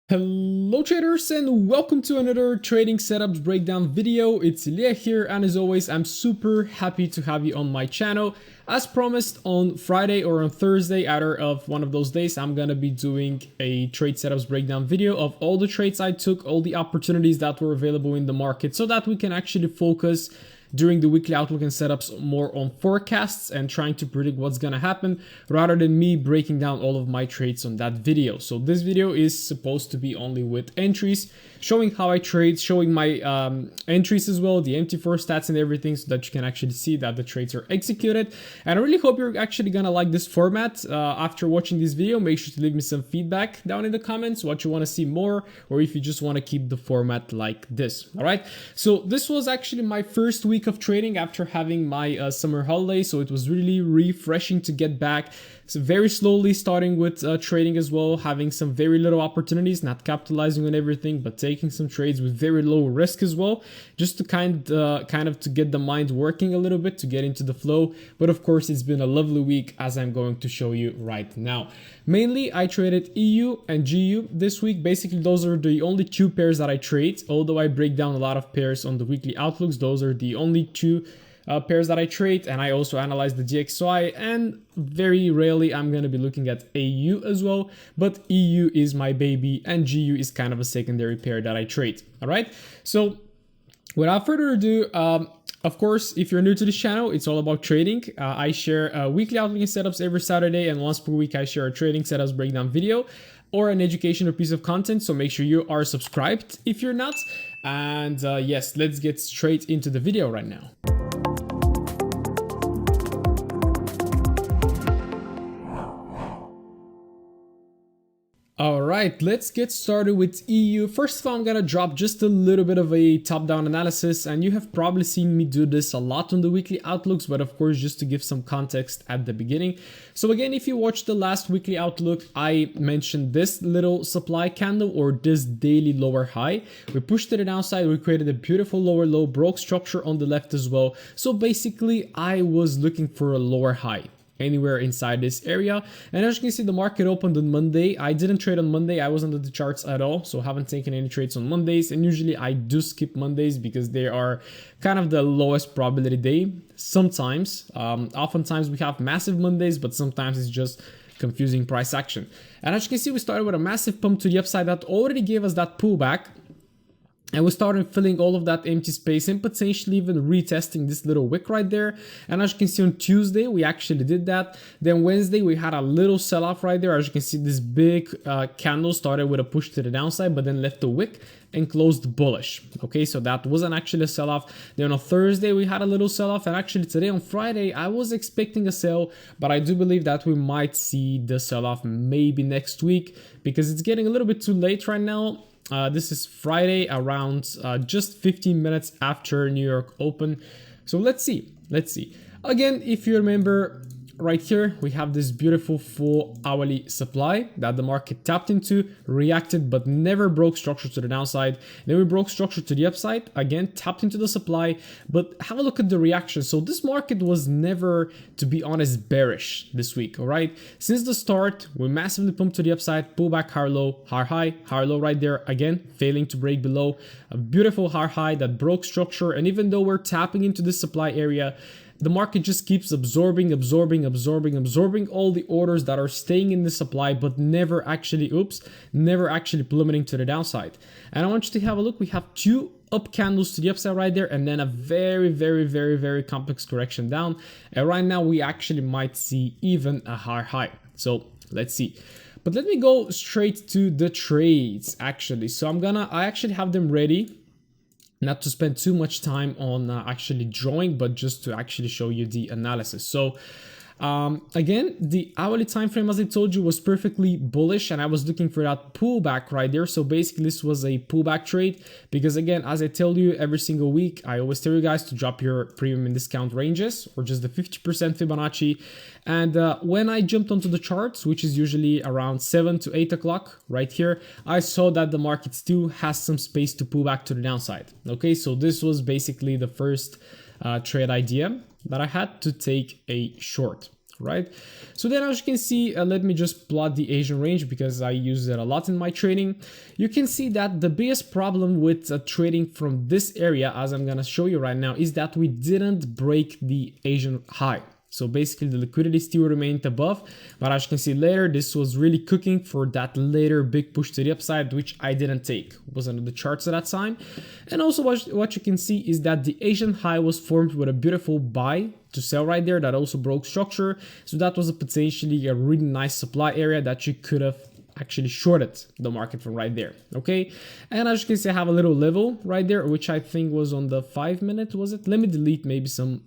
Hello traders and welcome to another trading setups breakdown video. It's Iliya here, and as always I'm super happy to have you on my channel. As promised, on Friday or on Thursday, either of one of those days, I'm gonna be doing a trade setups breakdown video of all the trades I took, all the opportunities that were available in the market, so that we can actually focus during the weekly outlook and setups more on forecasts and trying to predict what's gonna happen rather than me breaking down all of my trades on that video. So this video is supposed to be only with entries, showing how I trade, showing my entries as well, the MT4 stats and everything, so that you can actually see that the trades are executed. And I really hope you're actually gonna like this format. After watching this video, make sure to leave me some feedback down in the comments, what you want to see more, or if you just want to keep the format like this. All right, so this was actually my first week of trading after having my summer holiday, so it was really refreshing to get back. So very slowly starting with trading as well, having some very little opportunities, not capitalizing on everything, but taking some trades with very low risk as well, just to kind of to get the mind working a little bit, to get into the flow. But of course, it's been a lovely week, as I'm going to show you right now. Mainly, I traded EU and GU this week. Basically, those are the only two pairs that I trade. Although I break down a lot of pairs on the weekly outlooks, those are the only two pairs that I trade, and I also analyze the DXY, and very rarely I'm going to be looking at AU as well, but EU is my baby and GU is kind of a secondary pair that I trade. All right, so without further ado, of course, if you're new to this channel, it's all about trading. I share weekly outlook and setups every Saturday, and once per week I share a trading setups breakdown video or an educational piece of content, so make sure you are subscribed if you're not. And yes, let's get straight into the video right now. All right, let's get started with EU. First of all, I'm gonna drop just a little bit of a top-down analysis, and you have probably seen me do this a lot on the weekly outlooks, but of course, just to give some context at the beginning. So again, if you watched the last weekly outlook, I mentioned this little supply candle, or this daily lower high. We pushed to the downside, we created a beautiful lower low, broke structure on the left as well. So basically, I was looking for a lower high anywhere inside this area, and as you can see, the market opened on Monday. I didn't trade on Monday, I wasn't at the charts at all, so haven't taken any trades on Mondays, and usually I do skip Mondays because they are kind of the lowest probability day. Sometimes oftentimes we have massive Mondays, but sometimes it's just confusing price action. And as you can see, we started with a massive pump to the upside that already gave us that pullback, and we started filling all of that empty space and potentially even retesting this little wick right there. And as you can see, on Tuesday, we actually did that. Then Wednesday, we had a little sell-off right there. As you can see, this big candle started with a push to the downside, but then left the wick and closed bullish. Okay, so that wasn't actually a sell-off. Then on Thursday, we had a little sell-off. And actually today on Friday, I was expecting a sell, but I do believe that we might see the sell-off maybe next week because it's getting a little bit too late right now. This is Friday around just 15 minutes after New York Open. So let's see. Again, if you remember, right here, we have this beautiful full hourly supply that the market tapped into, reacted, but never broke structure to the downside. Then we broke structure to the upside, again, tapped into the supply, but have a look at the reaction. So this market was never, to be honest, bearish this week, all right? Since the start, we massively pumped to the upside, pull back, higher low, higher high, higher low right there, again, failing to break below. A beautiful higher high that broke structure, and even though we're tapping into this supply area, the market just keeps absorbing all the orders that are staying in the supply, but never actually plummeting to the downside. And I want you to have a look. We have two up candles to the upside right there, and then a very complex correction down. And right now, we actually might see even a higher high. So let's see. But let me go straight to the trades, actually. So I actually have them ready. Not to spend too much time on actually drawing, but just to actually show you the analysis. So again, the hourly time frame, as I told you, was perfectly bullish, and I was looking for that pullback right there. So basically, this was a pullback trade because, again, as I tell you every single week, I always tell you guys to drop your premium and discount ranges, or just the 50% Fibonacci. And when I jumped onto the charts, which is usually around 7 to 8 o'clock right here, I saw that the market still has some space to pull back to the downside. Okay, so this was basically the first trade idea that I had to take a short. right? So then as you can see, let me just plot the Asian range because I use it a lot in my trading. You can see that the biggest problem with trading from this area, as I'm gonna show you right now, is that we didn't break the Asian high. So basically the liquidity still remained above, but as you can see later, this was really cooking for that later big push to the upside, which I didn't take. It wasn't on the charts at that time. And also what you can see is that the Asian high was formed with a beautiful buy to sell right there that also broke structure. So that was potentially a really nice supply area that you could have actually shorted the market from right there. Okay, and as you can see, I have a little level right there, which I think was on the 5 minute, was it? Let me delete maybe some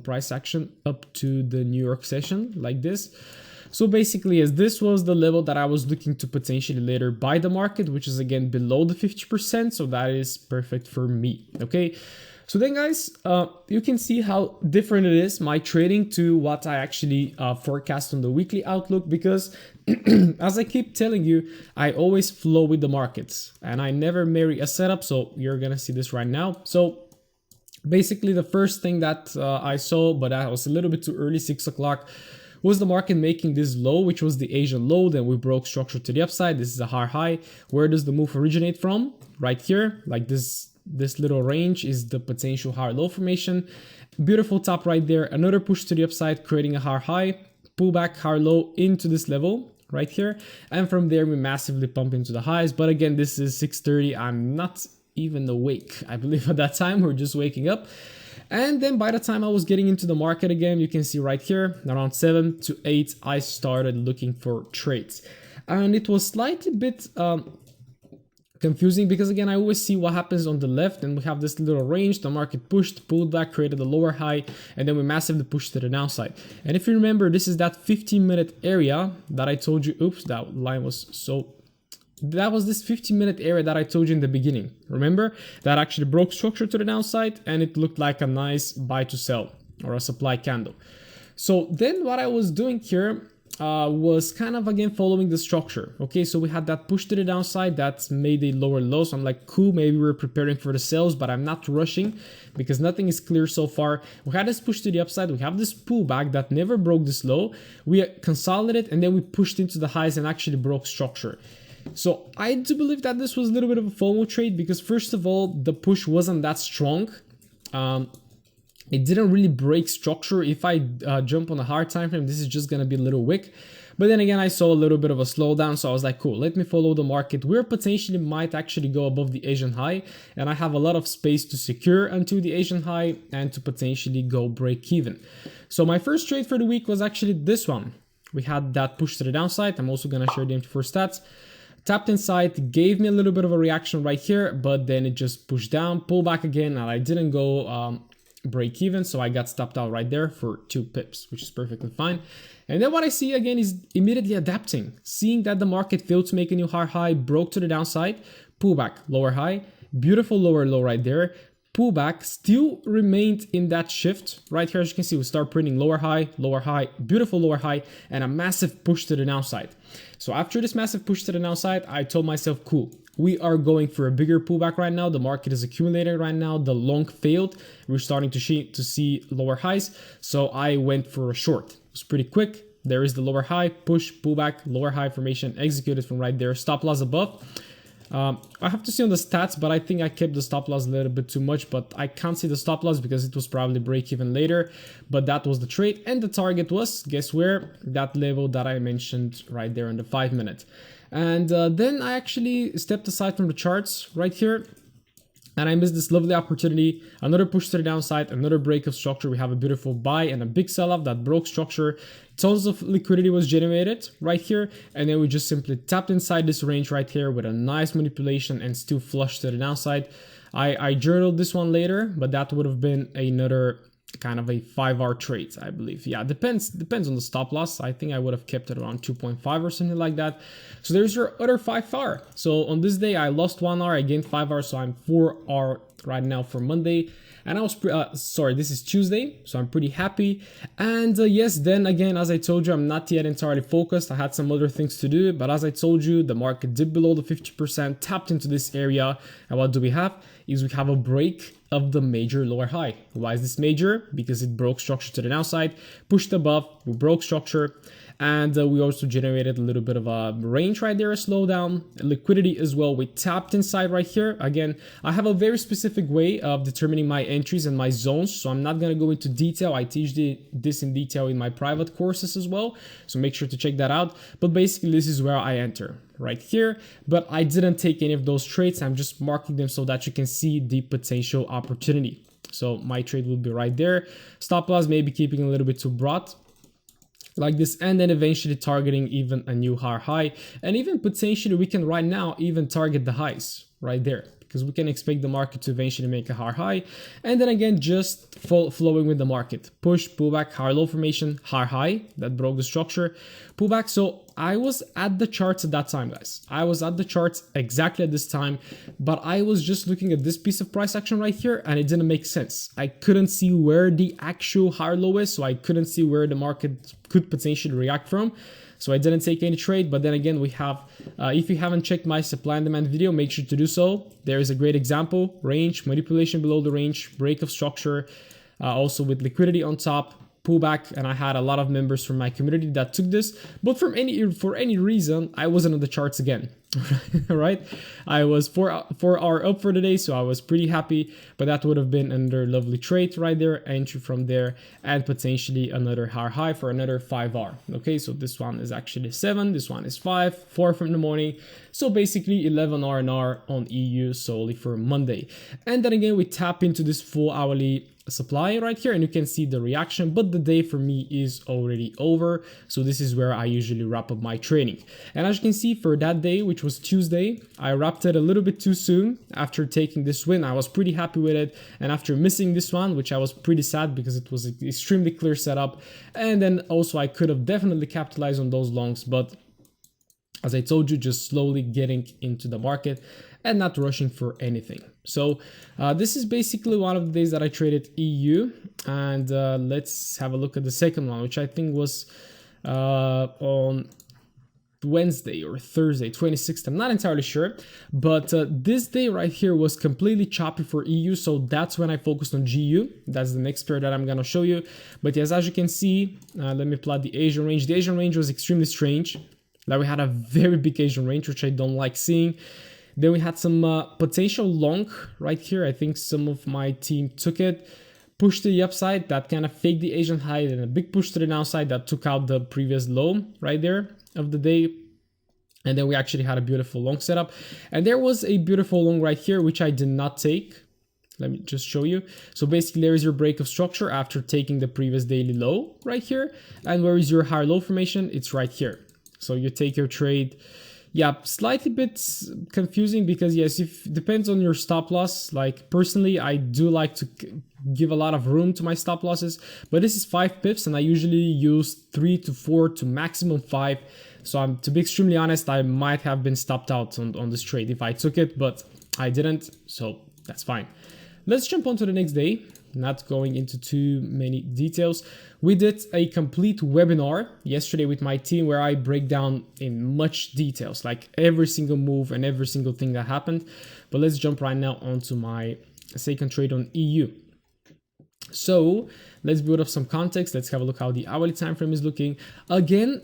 price action up to the New York session like this. So basically, as this was the level that I was looking to potentially later buy the market, which is again below the 50%, so that is perfect for me. Okay, so then guys, you can see how different it is, my trading, to what I actually forecast on the weekly outlook, because as I keep telling you, I always flow with the markets and I never marry a setup. So you're gonna see this right now. So basically the first thing that I saw, but that was a little bit too early, 6 o'clock, was the market making this low, which was the Asian low. Then we broke structure to the upside. This is a higher high. Where does the move originate from? Right here, like this little range is the potential higher low formation. Beautiful top right there. Another push to the upside, creating a higher high, pull back higher low into this level right here. And from there, we massively pump into the highs. But again, this is 6:30. I'm not even awake, I believe at that time. We're just waking up. And then by the time I was getting into the market again, you can see right here around 7 to 8 I started looking for trades, and it was slightly bit confusing because again I always see what happens on the left, and we have this little range. The market pushed, pulled back, created a lower high, and then we massively pushed to the downside. And if you remember, this is that 15-minute area that I told you. Oops, that line was so... That was this 15-minute area that I told you in the beginning. Remember? That actually broke structure to the downside and it looked like a nice buy to sell or a supply candle. So then what I was doing here was kind of again following the structure. Okay, so we had that push to the downside that made a lower low. So I'm like, cool, maybe we're preparing for the sales, but I'm not rushing because nothing is clear so far. We had this push to the upside. We have this pullback that never broke this low. We consolidated and then we pushed into the highs and actually broke structure. So I do believe that this was a little bit of a FOMO trade because first of all, the push wasn't that strong. It didn't really break structure. If I jump on a hard time frame, this is just going to be a little wick. But then again, I saw a little bit of a slowdown. So I was like, cool, let me follow the market. We're potentially might actually go above the Asian high. And I have a lot of space to secure until the Asian high and to potentially go break even. So my first trade for the week was actually this one. We had that push to the downside. I'm also going to share the MT4 stats. Tapped inside, gave me a little bit of a reaction right here, but then it just pushed down, pull back again, and I didn't go break even, so I got stopped out right there for 2 pips, which is perfectly fine. And then what I see again is immediately adapting, seeing that the market failed to make a new higher high, broke to the downside, pullback, lower high, beautiful lower low right there, pullback, still remained in that shift right here. As you can see, we start printing lower high, beautiful lower high, and a massive push to the downside. So after this massive push to the downside, I told myself, cool, we are going for a bigger pullback right now. The market is accumulating right now. The long failed. We're starting to see lower highs. So I went for a short. It was pretty quick. There is the lower high, push, pullback, lower high formation, executed from right there. Stop loss above. I have to see on the stats, but I think I kept the stop loss a little bit too much, but I can't see the stop loss because it was probably break even later. But that was the trade, and the target was, guess where? That level that I mentioned right there in the 5 minute. And then I actually stepped aside from the charts right here, and I missed this lovely opportunity. Another push to the downside, another break of structure. We have a beautiful buy and a big sell-off that broke structure. Tons of liquidity was generated right here, and then we just simply tapped inside this range right here with a nice manipulation and still flush to the downside. I journaled this one later, but that would have been another kind of a 5-hour trade, I believe. Yeah, depends on the stop loss. I think I would have kept it around 2.5 or something like that. So there's your other 5 hour. So on this day, I lost 1 hour, I gained 5 hours, so I'm 4 hour right now for Monday, and I was sorry, this is Tuesday, so I'm pretty happy. And yes, then again, as I told you, I'm not yet entirely focused. I had some other things to do, but as I told you, the market dipped below the 50%, tapped into this area, and what do we have? Is we have a break of the major lower high. Why is this major? Because it broke structure to the downside, pushed above, we broke structure, and we also generated a little bit of a range right there, a slowdown, liquidity as well. We tapped inside right here. Again, I have a very specific way of determining my entries and my zones, so I'm not going to go into detail. I teach this in detail in my private courses as well, so make sure to check that out. But basically, this is where I enter right here, but I didn't take any of those trades. I'm just marking them so that you can see the potential opportunity. So my trade will be right there. Stop loss maybe keeping a little bit too broad, like this, and then eventually targeting even a new higher high, and even potentially we can right now even target the highs right there, because we can expect the market to eventually make a higher high, and then again just flowing with the market, push, pullback, higher low formation, higher high that broke the structure, pullback. So I was at the charts at that time, guys. I was at the charts exactly at this time, but I was just looking at this piece of price action right here, and it didn't make sense. I couldn't see where the actual higher low is, so I couldn't see where the market could potentially react from. So I didn't take any trade. But then again, we have, if you haven't checked my supply and demand video, make sure to do so. There is a great example, range, manipulation below the range, break of structure, also with liquidity on top, pullback, and I had a lot of members from my community that took this, but for any reason I wasn't on the charts again. Right, I was 4 hour up for the day, so I was pretty happy, but that would have been another lovely trade right there, entry from there, and potentially another higher high for another 5 hour. Okay, so this one is actually 7, this one is 5, 4 from the morning, so basically 11 R&R on EU solely for Monday. And then again we tap into this full hourly supply right here, and you can see the reaction, but the day for me is already over, so this is where I usually wrap up my trading. And as you can see, for that day, which was Tuesday, I wrapped it a little bit too soon. After taking this win, I was pretty happy with it, and after missing this one, which I was pretty sad because it was an extremely clear setup, and then also I could have definitely capitalized on those longs, but as I told you, just slowly getting into the market and not rushing for anything. So this is basically one of the days that I traded EU, and let's have a look at the second one, which I think was on Wednesday or Thursday, 26th. I'm not entirely sure, but this day right here was completely choppy for EU, so that's when I focused on GU. That's the next pair that I'm gonna show you. But yes, as you can see, let me plot the Asian range. The Asian range was extremely strange. Like we had a very big Asian range, which I don't like seeing. Then we had some potential long right here. I think some of my team took it, pushed to the upside, that kind of faked the Asian high, and a big push to the downside that took out the previous low right there of the day. And then we actually had a beautiful long setup. And there was a beautiful long right here, which I did not take. Let me just show you. So basically there is your break of structure after taking the previous daily low right here. And where is your higher low formation? It's right here. So you take your trade. Yeah, slightly bit confusing because yes, if depends on your stop loss. Like personally, I do like to give a lot of room to my stop losses, but this is 5 pips and I usually use 3 to 4 to maximum 5. So to be extremely honest, I might have been stopped out on this trade if I took it, but I didn't, so that's fine. Let's jump on to the next day. Not going into too many details. We did a complete webinar yesterday with my team where I break down in much details, like every single move and every single thing that happened. But let's jump right now onto my second trade on EU. So let's build up some context. Let's have a look how the hourly time frame is looking. Again,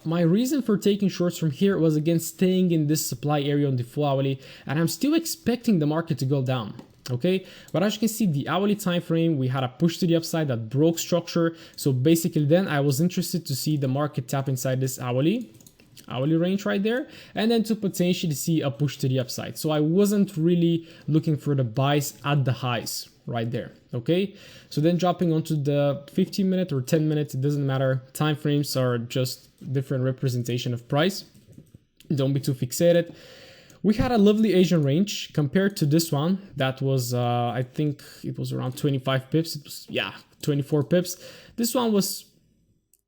my reason for taking shorts from here was again staying in this supply area on the full hourly, and I'm still expecting the market to go down. Okay, but as you can see, the hourly time frame, we had a push to the upside that broke structure. So basically then I was interested to see the market tap inside this hourly range right there, and then to potentially see a push to the upside. So I wasn't really looking for the buys at the highs right there. Okay, so then dropping onto the 15 minute or 10 minutes, it doesn't matter. Time frames are just different representation of price. Don't be too fixated. We had a lovely Asian range compared to this one that was, I think it was around 25 pips. It was, yeah, 24 pips. This one was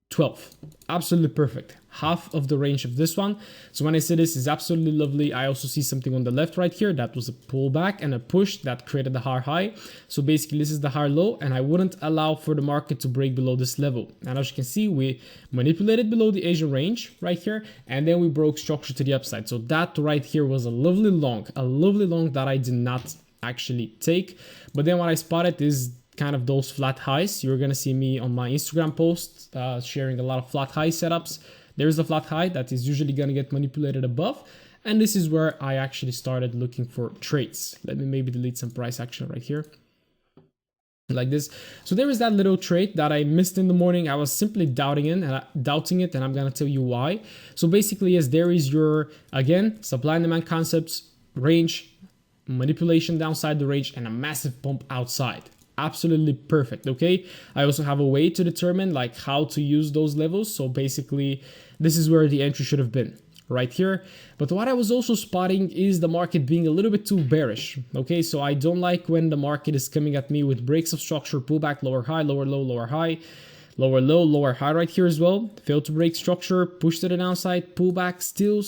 12. Absolutely perfect. Half of the range of this one. So when I say this is absolutely lovely, I also see something on the left right here. That was a pullback and a push that created the higher high. So basically this is the higher low, and I wouldn't allow for the market to break below this level. And as you can see, we manipulated below the Asian range right here, and then we broke structure to the upside. So that right here was a lovely long that I did not actually take. But then what I spotted is kind of those flat highs. You're gonna see me on my Instagram posts sharing a lot of flat high setups. There's a flat high that is usually gonna get manipulated above, and this is where I actually started looking for trades. Let me maybe delete some price action right here like this. So there is that little trade that I missed in the morning. I was simply doubting it, and I'm gonna tell you why. So basically, yes, there is your, again, supply and demand concepts, range, manipulation downside the range, and a massive pump outside. Absolutely perfect. Okay, I also have a way to determine like how to use those levels. So basically this is where the entry should have been, right here. But what I was also spotting is the market being a little bit too bearish. Okay, so I don't like when the market is coming at me with breaks of structure, pullback, lower high, lower low, lower high, lower low, lower high right here as well. Failed to break structure, push to the downside, pullback, still.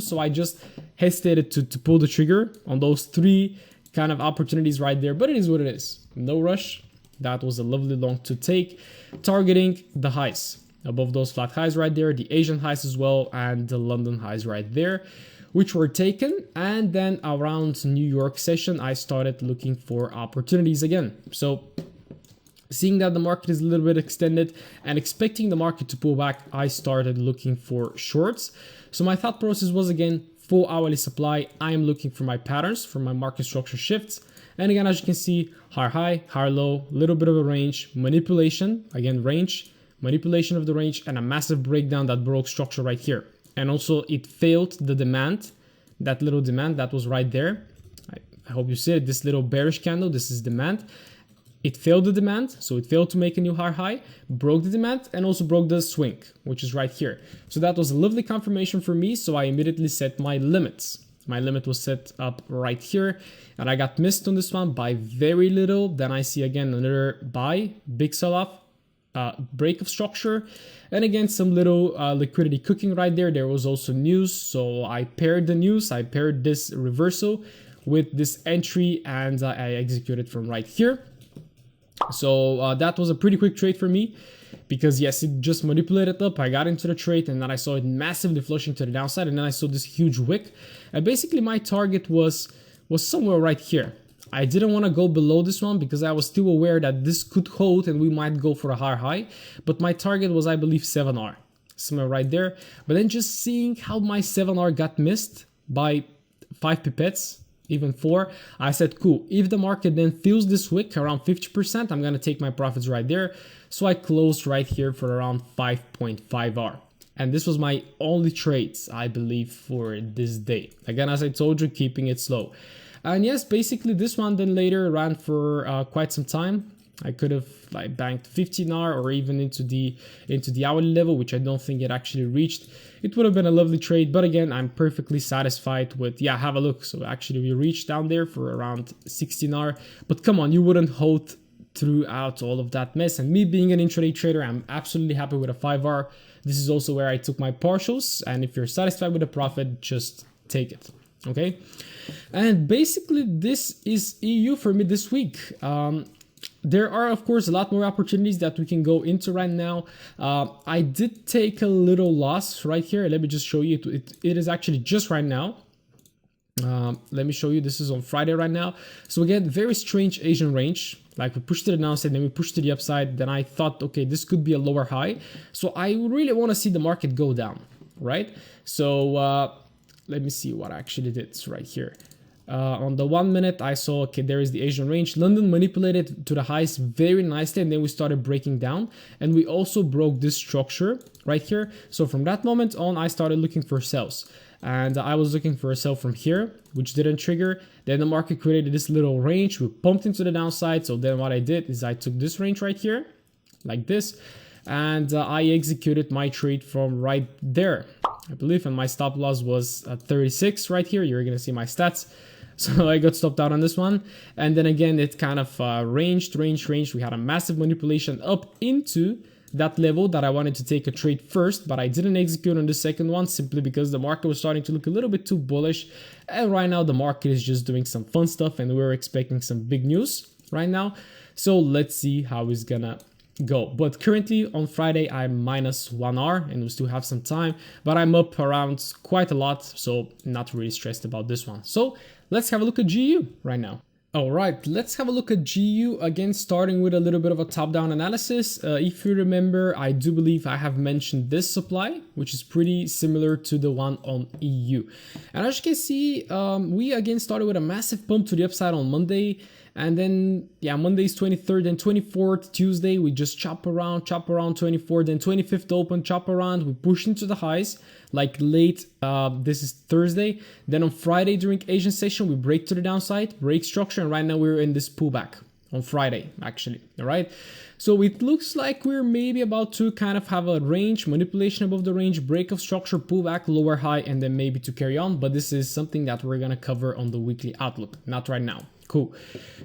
So I just hesitated to pull the trigger on those three kind of opportunities right there, but it is what it is. No rush. That was a lovely long to take, targeting the highs above those flat highs right there, the Asian highs as well, and the London highs right there, which were taken. And then around New York session, I started looking for opportunities again. So seeing that the market is a little bit extended and expecting the market to pull back, I started looking for shorts. So my thought process was, again, full hourly supply. I am looking for my patterns, for my market structure shifts. And again, as you can see, higher high, higher low, little bit of a range, manipulation, again, range, manipulation of the range, and a massive breakdown that broke structure right here. And also it failed the demand, that little demand that was right there. I hope you see it, this little bearish candle, this is demand. It failed the demand, so it failed to make a new higher high, broke the demand, and also broke the swing, which is right here. So that was a lovely confirmation for me, so I immediately set my limits. My limit was set up right here, and I got missed on this one by very little. Then I see again another buy, big sell-off, break of structure, and again some little liquidity cooking right there. There was also news, so I paired the news, I paired this reversal with this entry, and I executed from right here. So that was a pretty quick trade for me, because yes, it just manipulated up. I got into the trade, and then I saw it massively flushing to the downside, and then I saw this huge wick. And basically my target was somewhere right here. I didn't want to go below this one because I was still aware that this could hold and we might go for a higher high. But my target was, I believe, 7R, somewhere right there. But then just seeing how my 7R got missed by 5 pipettes, even 4, I said, cool, if the market then fills this wick around 50%, I'm going to take my profits right there. So I closed right here for around 5.5R. And this was my only trades, I believe, for this day. Again, as I told you, keeping it slow. And yes, basically this one then later ran for quite some time. I could have like banked 15R or even into the hourly level, which I don't think it actually reached. It would have been a lovely trade, but again, I'm perfectly satisfied with, yeah, have a look. So actually we reached down there for around 16R, but come on, you wouldn't hold throughout all of that mess. And me being an intraday trader, I'm absolutely happy with a 5R. This is also where I took my partials, and if you're satisfied with the profit, just take it. Okay, and basically this is EU for me this week. There are, of course, a lot more opportunities that we can go into right now. I did take a little loss right here. Let me just show you. It is actually just right now. Let me show you. This is on Friday right now. So again, very strange Asian range. Like we pushed to the downside, then we pushed to the upside. Then I thought, okay, this could be a lower high. So I really want to see the market go down, right? So let me see what I actually did right here. On the 1 minute, I saw, okay, there is the Asian range. London manipulated to the highs very nicely, and then we started breaking down. And we also broke this structure right here. So from that moment on, I started looking for sells. And I was looking for a sell from here, which didn't trigger. Then the market created this little range. We pumped into the downside. So then what I did is I took this range right here, like this. And I executed my trade from right there, I believe. And my stop loss was at 36 right here. You're going to see my stats. So I got stopped out on this one. And then again, it kind of ranged. We had a massive manipulation up into that level that I wanted to take a trade first, but I didn't execute on the second one simply because the market was starting to look a little bit too bullish. And right now the market is just doing some fun stuff and we're expecting some big news right now. So let's see how it's gonna go. But currently on Friday I'm minus 1R and we still have some time, but I'm up around quite a lot, so not really stressed about this one. So let's have a look at GU right now. All right, let's have a look at GU again, starting with a little bit of a top-down analysis. If you remember, I do believe I have mentioned this supply, which is pretty similar to the one on EU. And as you can see, we again started with a massive pump to the upside on Monday. And then, yeah, Monday's 23rd and 24th, Tuesday, we just chop around, 24th, then 25th open, chop around, we push into the highs, like late, this is Thursday. Then on Friday during Asian session, we break to the downside, break structure, and right now we're in this pullback on Friday, actually, all right? So it looks like we're maybe about to kind of have a range, manipulation above the range, break of structure, pullback, lower high, and then maybe to carry on. But this is something that we're gonna cover on the weekly outlook, not right now. Cool.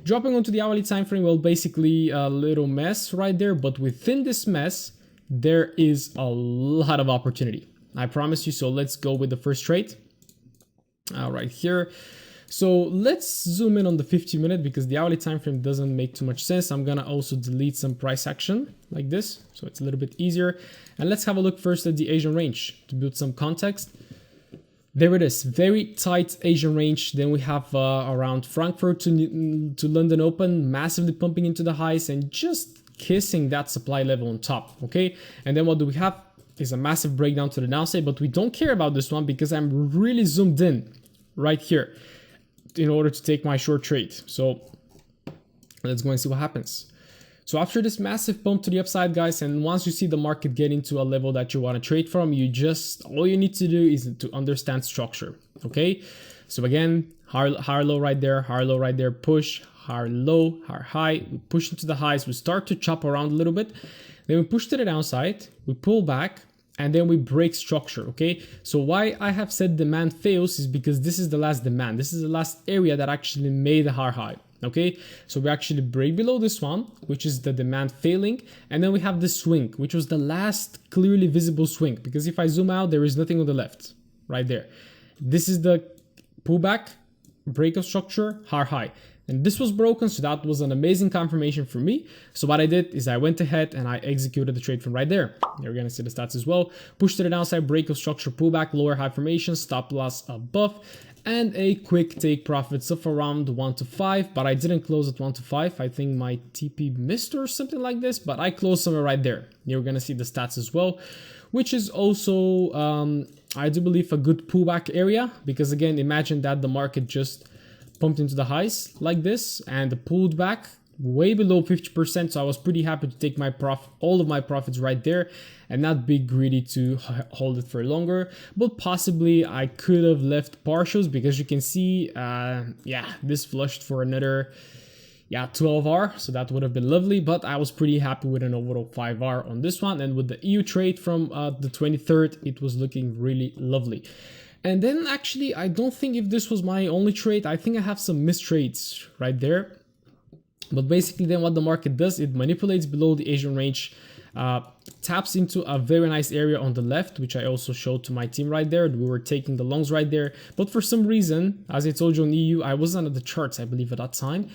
Dropping onto the hourly time frame, well, basically a little mess right there, but within this mess, there is a lot of opportunity. I promise you. So let's go with the first trade. Right here. So let's zoom in on the 50-minute because the hourly time frame doesn't make too much sense. I'm gonna also delete some price action like this, so it's a little bit easier. And let's have a look first at the Asian range to build some context. There it is, very tight Asian range. Then we have around Frankfurt to London Open, massively pumping into the highs and just kissing that supply level on top, okay? And then what do we have is a massive breakdown to the downside, but we don't care about this one because I'm really zoomed in right here in order to take my short trade. So let's go and see what happens. So after this massive pump to the upside, guys, and once you see the market get into a level that you want to trade from, all you need to do is to understand structure, okay? So again, higher low right there, higher low right there, push, higher low, higher high, we push into the highs, we start to chop around a little bit, then we push to the downside, we pull back, and then we break structure, okay? So why I have said demand fails is because this is the last demand. This is the last area that actually made a higher high. Okay, so we actually break below this one, which is the demand failing, and then we have the swing, which was the last clearly visible swing, because if I zoom out, there is nothing on the left right there. This is the pullback, break of structure, higher high, and this was broken, so that was an amazing confirmation for me. So what I did is I went ahead and I executed the trade from right there. You're gonna see the stats as well. Push to the downside, break of structure, pullback, lower high formation, stop loss above, and a quick take profits of around 1 to 5, but I didn't close at 1 to 5. I think my TP missed or something like this, but I closed somewhere right there. You're gonna see the stats as well, which is also, I do believe, a good pullback area, because again, imagine that the market just pumped into the highs like this and pulled back way below 50%. So I was pretty happy to take my all of my profits right there and not be greedy to hold it for longer. But possibly I could have left partials, because you can see, yeah, this flushed for another 12R, so that would have been lovely, but I was pretty happy with an overall 5R on this one. And with the EU trade from the 23rd, it was looking really lovely. And then actually, I don't think if this was my only trade, I think I have some missed trades right there. But basically then what the market does, it manipulates below the Asian range, taps into a very nice area on the left, which I also showed to my team right there. We were taking the longs right there, but for some reason, as I told you on EU, I wasn't at the charts, I believe, at that time.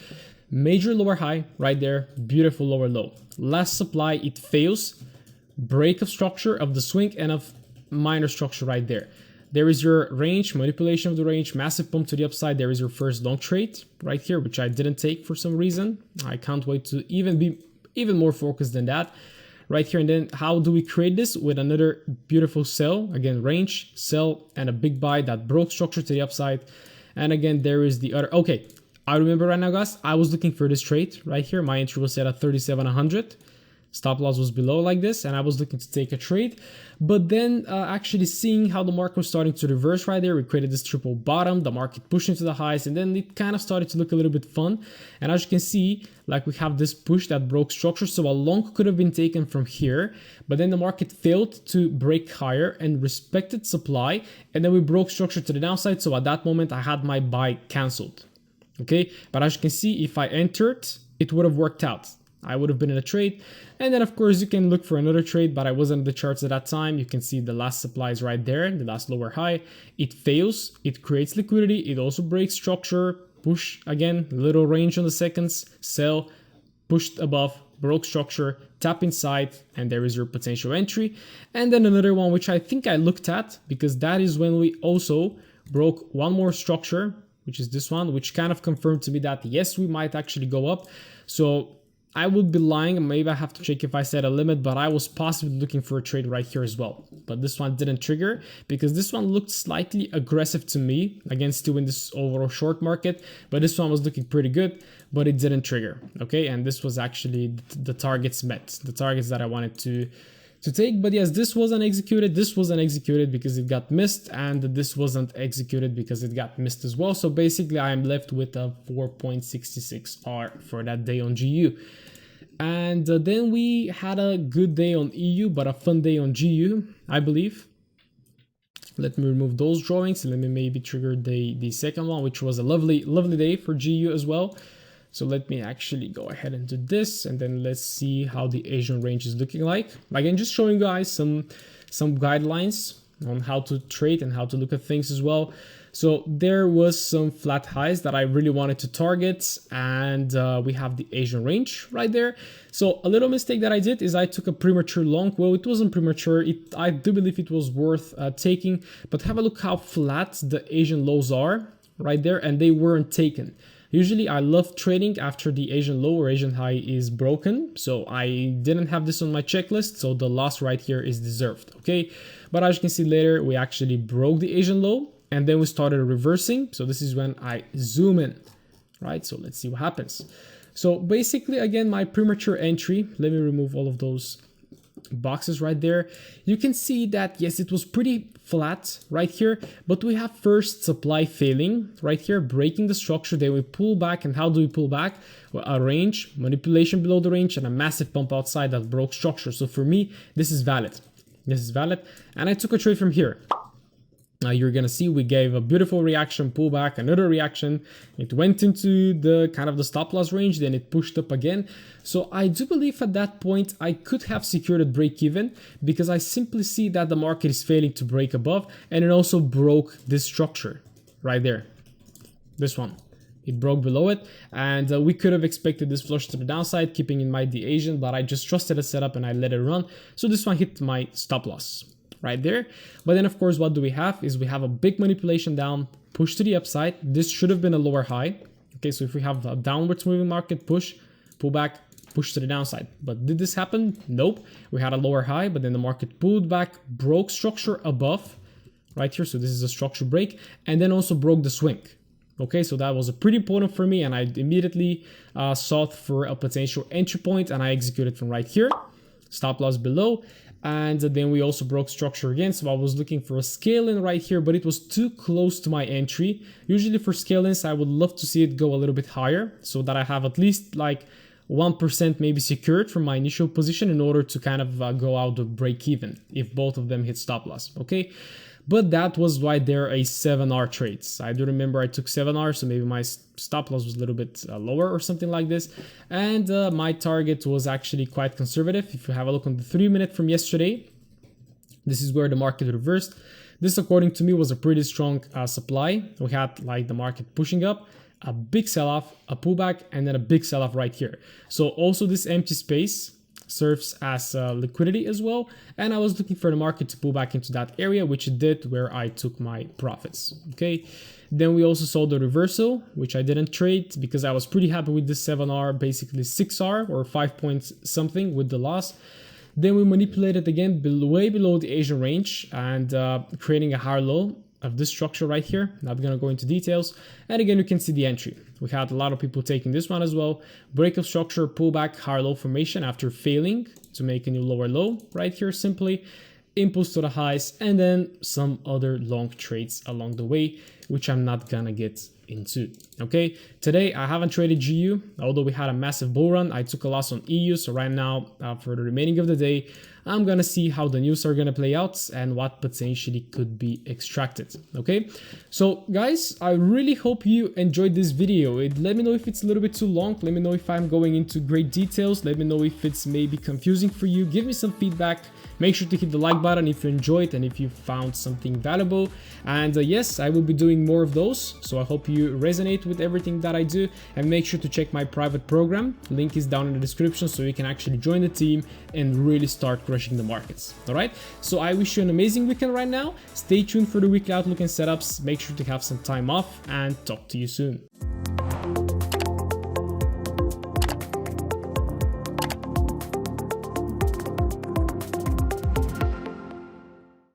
Major lower high right there, beautiful lower low. Last supply, it fails, break of structure of the swing and of minor structure right there. There is your range, manipulation of the range, massive pump to the upside. There is your first long trade right here, which I didn't take for some reason. I can't wait to be even more focused than that right here. And then how do we create this? With another beautiful sell, again, range, sell, and a big buy that broke structure to the upside. And again, there is the other, okay, I remember right now, guys, I was looking for this trade right here. My entry was set at 37,100. Stop loss was below like this, and I was looking to take a trade. But then actually seeing how the market was starting to reverse right there, we created this triple bottom, the market pushed into the highs, and then it kind of started to look a little bit fun. And as you can see, like we have this push that broke structure, so a long could have been taken from here, but then the market failed to break higher and respected supply, and then we broke structure to the downside, so at that moment I had my buy cancelled. Okay, but as you can see, if I entered, it would have worked out. I would have been in a trade. And then of course you can look for another trade, but I wasn't in the charts at that time. You can see the last supply is right there, the last lower high. It fails, it creates liquidity, it also breaks structure, push again, little range on the seconds, sell, pushed above, broke structure, tap inside, and there is your potential entry. And then another one which I think I looked at, because that is when we also broke one more structure, which is this one, which kind of confirmed to me that yes, we might actually go up. So I would be lying, maybe I have to check if I set a limit, but I was possibly looking for a trade right here as well. But this one didn't trigger because this one looked slightly aggressive to me, again still in this overall short market, but this one was looking pretty good, but it didn't trigger, okay? And this was actually the targets met, the targets that I wanted to take. But yes, this wasn't executed because it got missed, and this wasn't executed because it got missed as well. So basically I am left with a 4.66 R for that day on GU. And then we had a good day on EU, but a fun day on GU, I believe. Let me remove those drawings. Let me maybe trigger the second one, which was a lovely day for GU as well. So let me actually go ahead and do this, and then let's see how the Asian range is looking like. Again, just showing you guys some guidelines on how to trade and how to look at things as well. So there was some flat highs that I really wanted to target, and we have the Asian range right there. So a little mistake that I did is I took a premature long. Well, it wasn't premature. I do believe it was worth taking, but have a look how flat the Asian lows are right there, and they weren't taken. Usually I love trading after the Asian low or Asian high is broken. So I didn't have this on my checklist. So the loss right here is deserved. Okay. But as you can see later, we actually broke the Asian low and then we started reversing. So this is when I zoom in, right? So let's see what happens. So basically, again, my premature entry, let me remove all of those boxes right there. You can see that yes, it was pretty flat right here, but we have first supply failing right here, breaking the structure. Then we pull back, and how do we pull back? Well, a range, manipulation below the range, and a massive pump outside that broke structure. So for me, this is valid. This is valid, and I took a trade from here. Now you're gonna see we gave a beautiful reaction, pullback, another reaction. It went into the kind of the stop loss range, then it pushed up again. So I do believe at that point I could have secured a break even, because I simply see that the market is failing to break above, and it also broke this structure right there. This one. It broke below it, and we could have expected this flush to the downside, keeping in mind the Asian, but I just trusted the setup and I let it run. So this one hit my stop loss right there. But then of course, what do we have is we have a big manipulation down, push to the upside. This should have been a lower high. Okay, so if we have a downwards moving market, push, pull back, push to the downside. But did this happen? Nope. We had a lower high, but then the market pulled back, broke structure above right here. So this is a structure break, and then also broke the swing. Okay, so that was a pretty important for me, and I immediately sought for a potential entry point, and I executed from right here. Stop loss below. And then we also broke structure again. So I was looking for a scale in right here, but it was too close to my entry. Usually for scale ins, I would love to see it go a little bit higher, so that I have at least like 1% maybe secured from my initial position in order to kind of go out the break even if both of them hit stop loss. Okay. But that was why there are 7R trades. I do remember I took 7R, so maybe my stop loss was a little bit lower or something like this. And my target was actually quite conservative. If you have a look on the 3-minute from yesterday, this is where the market reversed. This, according to me, was a pretty strong supply. We had like the market pushing up, a big sell-off, a pullback, and then a big sell-off right here. So also this empty space serves as liquidity as well, and I was looking for the market to pull back into that area, which it did, where I took my profits. Okay, then we also saw the reversal, which I didn't trade because I was pretty happy with the 7R, basically 6R or 5 points something with the loss. Then we manipulated again way below the Asian range and creating a higher low of this structure right here. Not gonna go into details. And again, you can see the entry. We had a lot of people taking this one as well. Break of structure, pullback, higher low formation after failing to make a new lower low right here simply. Impulse to the highs, and then some other long trades along the way, which I'm not gonna get into. Okay, today I haven't traded GU, although we had a massive bull run. I took a loss on EU, so right now for the remaining of the day, I'm gonna see how the news are gonna play out and what potentially could be extracted. Okay, so guys, I really hope you enjoyed this video. Let me know if it's a little bit too long. Let me know if I'm going into great details. Let me know if it's maybe confusing for you. Give me some feedback. Make sure to hit the like button if you enjoyed and if you found something valuable. And yes, I will be doing more of those. So I hope you resonate with everything that I do, and make sure to check my private program. Link is down in the description so you can actually join the team and really start crushing the markets. All right. So I wish you an amazing weekend right now. Stay tuned for the weekly outlook and setups. Make sure to have some time off, and talk to you soon.